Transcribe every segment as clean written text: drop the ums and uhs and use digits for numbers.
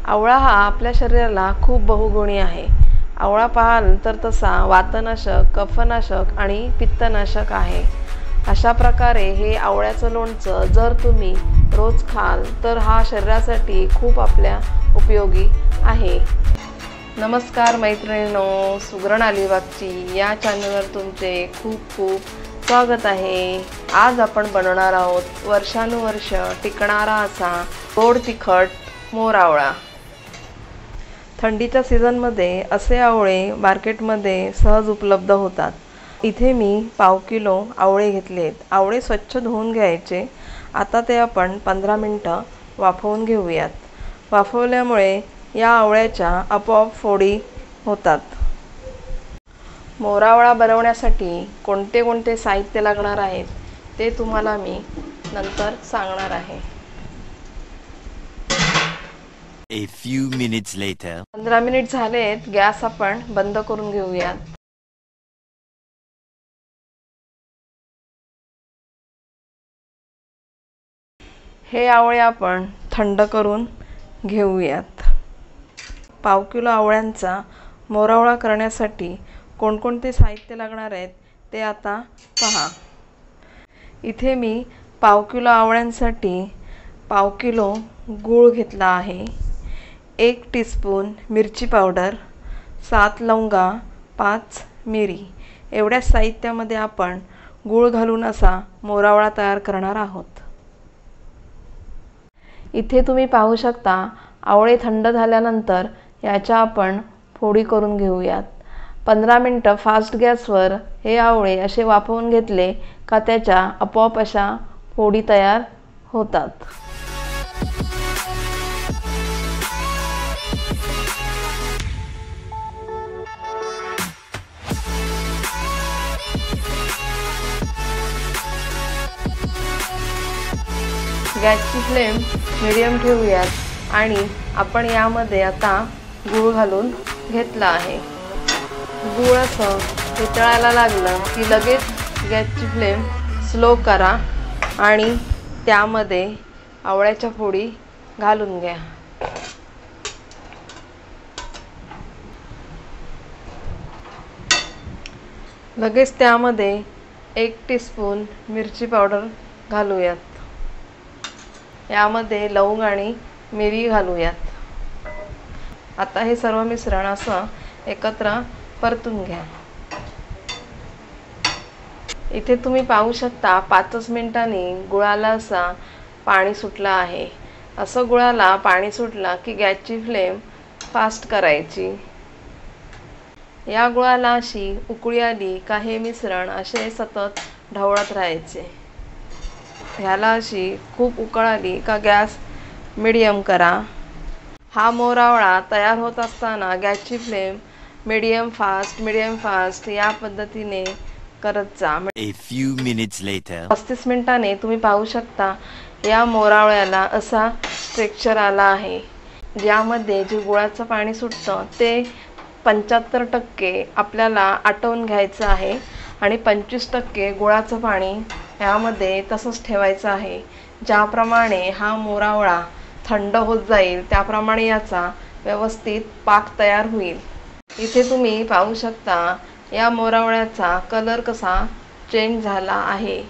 आवळा हा आपल्या शरीराला खूप बहुगुणी आहे। आवळा पाहाल तर तसा वातनाशक, कफनाशक आणि पित्तनाशक आहे। अशा प्रकारे हे आवळ्याचं लोणचं जर तुम्ही रोज खाल तर हा शरीरासाठी खूप आपल्या उपयोगी आहे। नमस्कार मैत्रिणींनो, सुगरण अलिबागची या चॅनलवर तुमचे खूप खूप स्वागत आहे। आज आपण बनवणार आहोत वर्षानुवर्ष टिकणारा असा गोड तिखट मोर आवळा। थंडीच्या सीझनमध्ये असे आवळे मार्केटमध्ये सहज उपलब्ध होतात। इथे मी पाव किलो आवळे घेतलेत। आवळे स्वच्छ धुवून घ्यायचे। आता ते आपण 15 मिनिटं वाफवून घेऊयात। वाफवल्यामुळे या आवळ्याच्या आपोआप फोडी होतात। मोरावळा बनवण्यासाठी कोणते कोणते साहित्य लागणार आहेत ते तुम्हाला मी नंतर सांगणार आहे। A few minutes later. 15 minute झालेत। गॅस आपण बंद करून घेऊयात। हे आवळे आपण थंड करून घेऊयात। पाव किलो आवळ्यांचा मोरावळा करण्यासाठी कोणकोणते साहित्य लागणार आहेत ते आता पहा। इथे मी पाव किलो आवळ्यांसाठी पाव किलो गूळ घेतला आहे। 1 टीस्पून मिरची पावडर, 7 लवंगा, 5 मिरी एवढ्या साहित्यामध्ये आपण गूळ घालून असा मोरावळा तयार करणार आहोत। इथे तुम्ही पाहू शकता आवळे थंड झाल्यानंतर याच्या आपण फोडी करून घेऊयात। 15 मिनिटं फास्ट गॅसवर हे आवळे असे वाफवून घेतले का त्याच्या आपोआप अशा फोडी तयार होतात। गॅसची फ्लेम मीडियम ठेवूयात आणि आपण यामध्ये आता गूळ घालून घेतला आहे। गूळ असं वितळायला लागलं की लगेच गॅसची फ्लेम स्लो करा आणि त्यामध्ये आवळ्याच्या फोडी घालून घ्या। लगेच त्यामध्ये 1 टीस्पून मिरची पावडर घालूयात। यामध्ये लवंग आणि मिरी घालूयात। आता हे सर्व मिश्रण असं एकत्र परतून घ्या। इथे तुम्ही पाहू शकता 5 मिनिटांनी गुळाला असा पाणी सुटला आहे। असं गुळाला पाणी सुटला की गॅसची फ्लेम फास्ट करायची। या गुळाला अशी उकळी आली का हे मिश्रण असे सतत ढवळत राहायचे। ह्याला अशी खूप उकळ आली का गॅस मीडियम करा। हा मोरावळा तयार होत असताना गॅसची फ्लेम मीडियम फास्ट या पद्धतीने करत जा। A few minutes later. 35 मिनिटांनी तुम्ही पाहू शकता या मोरावळ्याला असा टेक्स्चर आला आहे। ज्यामध्ये जे गुळाचं पाणी सुटतं ते 75% आपल्याला आटवून घ्यायचं आहे आणि 25% गुळाचं पाणी यामध्ये तसंच ठेवायचं आहे। ज्याप्रमाणे हा मोरावळा थंड होत जाईल त्याप्रमाणे याचा व्यवस्थित पाक तयार होईल। इथे तुम्ही पाहू शकता या मोरावळ्याचा कलर कसा चेंज झाला आहे।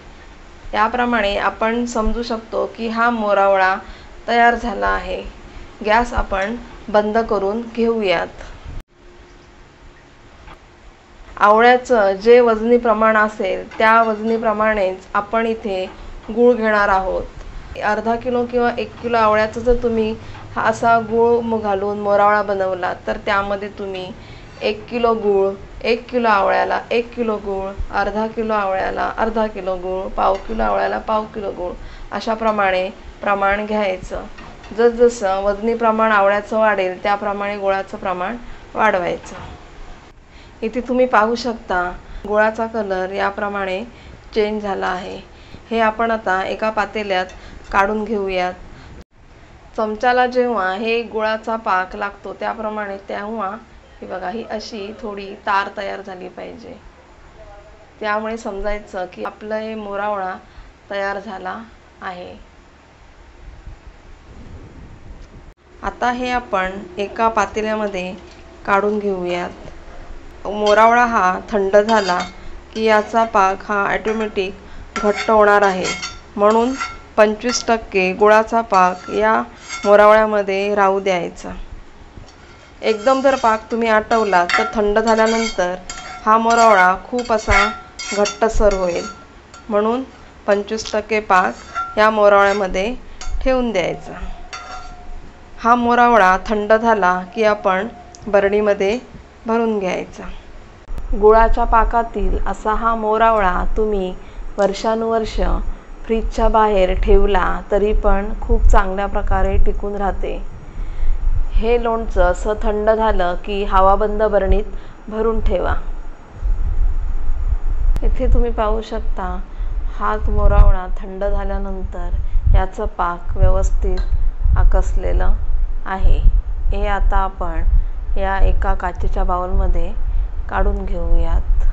त्याप्रमाणे आपण समजू शकतो की हा मोरावळा तयार झाला आहे। गॅस आपण बंद करून घेऊयात। आवळ्याचं जे वजनी प्रमाण असेल त्या वजनीप्रमाणेच आपण इथे गूळ घेणार आहोत। अर्धा किलो किंवा 1 किलो आवळ्याचं जर तुम्ही हा असा गूळ घालून मोरावळा बनवला तर त्यामध्ये तुम्ही 1 किलो गूळ, 1 किलो आवळ्याला 1 किलो गूळ, अर्धा किलो आवळ्याला अर्धा किलो गूळ, पाव किलो आवळ्याला पाव किलो गूळ अशा प्रमाण घ्यायचं। जसजसं वजनी प्रमाण आवळ्याचं वाढेल त्याप्रमाणे गुळाचं प्रमाण वाढवायचं। इथे तुम्ही पाहू शकता गुळाचा कलर याप्रमाणे चेंज झाला आहे। हे आपण आता एका पातेल्यात काढून घेऊयात। चमच्याला जेव्हा हे गुळाचा पाक लागतो त्याप्रमाणे तेव्हा ही बघा ही अशी थोडी तार तयार झाली पाहिजे। त्यामुळे समजायचं की आपला हे मोरावळा तयार झाला आहे। आता हे आपण एका पातेल्यामध्ये काढून घेऊयात. मोरावळा हा थंड झाला की याचा पाक हा ऑटोमॅटिक घट्ट होणार आहे, म्हणून 25% गुळाचा पाक या मोरावळ्यामध्ये राहू द्यायचा. एकदम जर पाक तुम्ही आटवला तर थंड झाल्यानंतर हा मोरावळा खूप असा घट्टसर होईल, म्हणून 25% पाक या मोरावळ्यामध्ये ठेवून द्यायचा. हा मोरावळा थंड झाला की आपण बरणीमध्ये भरून घ्यायचा. गुळाच्या पाकातील असा हा मोरावळा तुम्ही वर्षानुवर्ष फ्रीजच्या बाहेर ठेवला तरी पण खूप चांगल्या प्रकारे टिकून राहते. हे लोणचं असं थंड झालं की हवाबंद बरणीत भरून ठेवा. इथे तुम्ही पाहू शकता हा मोरावळा थंड झाल्यानंतर याचं पाक व्यवस्थित आकसलेलं आहे. हे आता आपण या एका काचेच्या बाउलमध्ये काढून घेऊयात.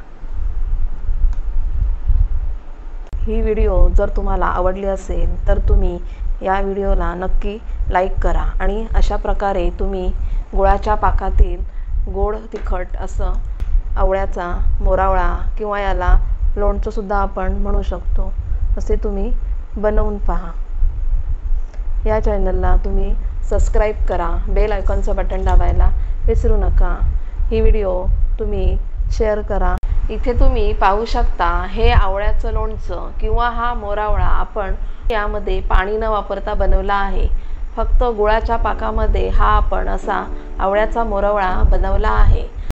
ही व्हिडिओ जर तुम्हाला आवडली असेल तर तुम्ही या व्हिडिओला नक्की लाईक करा आणि अशा प्रकारे तुम्ही गुळाच्या पाकातील गोड तिखट असं आवळ्याचा मोरावळा किंवा याला लोणचंसुद्धा आपण म्हणू शकतो असे तुम्ही बनवून पहा. या चॅनलला तुम्ही सबस्क्राईब करा, बेल आयकॉनचं बटन दाबायला विसरू नका. ही व्हिडिओ तुम्ही शेअर करा. इथे तुम्ही पाहू शकता हे आवळ्याचं लोणचं किंवा हा मोरावळा आपण यामध्ये पाणी न वापरता बनवला आहे. फक्त गुळाच्या पाकामध्ये हा आपण असा आवळ्याचा मोरावळा बनवला आहे.